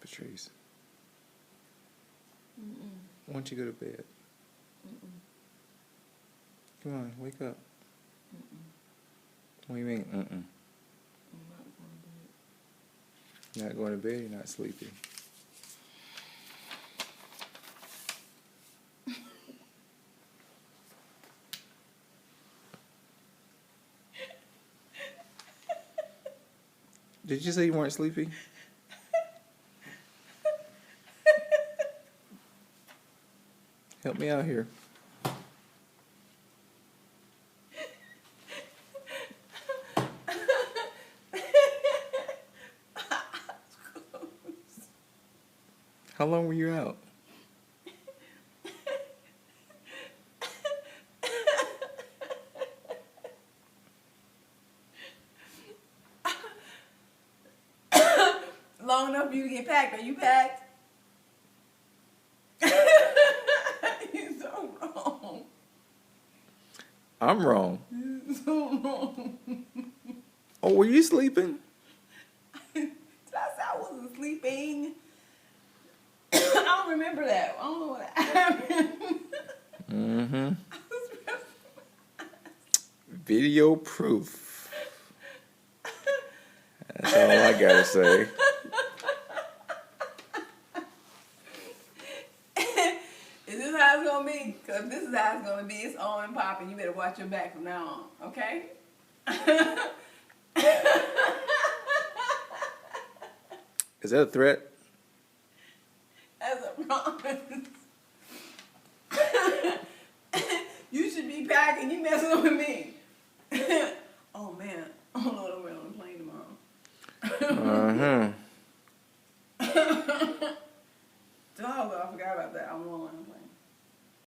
Patrice. Mm-mm. Why don't you go to bed? Mm-mm. Come on, wake up. Mm-mm. What do you mean, I'm not going to Not going to bed, you're not sleepy. Did you say you weren't sleepy? Help me out here. How long were you out? Long enough for you to get packed. Are you packed? You're so wrong. I'm wrong. You're so wrong. Oh, were you sleeping? Did I say I wasn't sleeping? I don't remember that. I don't know what happened. Mm-hmm. Video proof. That's all I gotta say. Is this how it's gonna be? Because if this is how it's gonna be, it's on and popping. You better watch your back from now on, okay? Is that a threat? That's a promise. You should be packing. You messing with me. Oh man. Oh Lord, I'm going on a plane tomorrow. Uh-huh. Dog, I forgot about that. I'm on a plane.